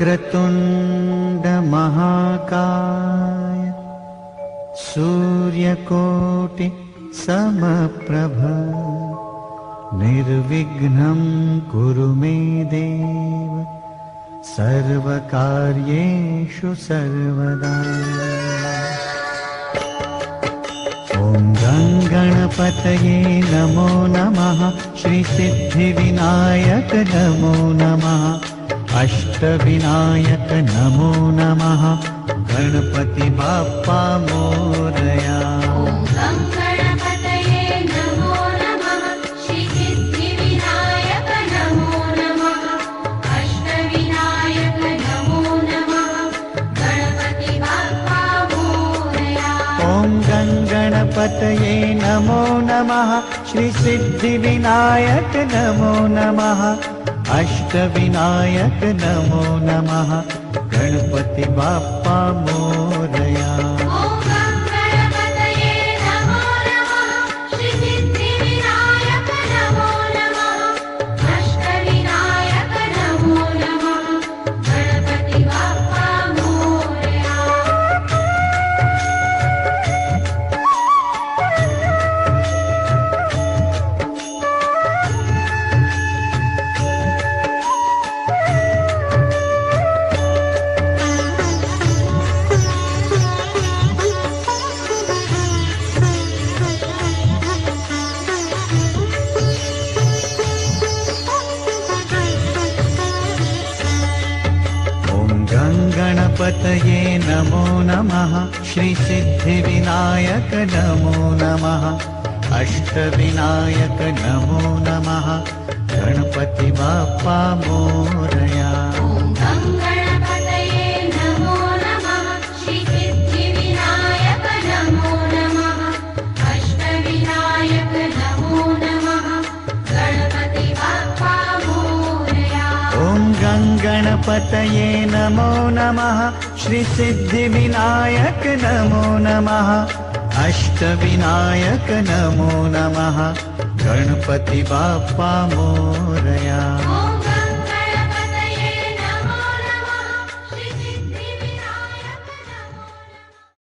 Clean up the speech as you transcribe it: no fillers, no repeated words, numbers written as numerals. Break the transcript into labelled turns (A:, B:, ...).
A: वक्रतुण्ड महाकाय सूर्यकोटि समप्रभ निर्विघ्नं कुरु मे देव सर्वकार्येषु सर्वदा। ॐ गणपतये नमो नमः, श्रीसिद्धिविनायक नमो नमः, अष्टविनायक नमो नमः, गणपति बाप्पा मोरया। गणपतये नमो नमः, श्रीसिद्धिविनायक नमो नमः, अष्टविनायक नमो नमः, गणपति बाप्पा मोरया। गणपतये नमो नमः, श्रीसिद्धिविनायक नमो नमः, अष्टविनायक नमो नमः, गणपति बाप्पा मोरया। गणपतये नमो नमः, श्रीसिद्धिविनायक नमो नमः, अष्टविनायक नमो नमः, गणपति बाप्पा मोरया।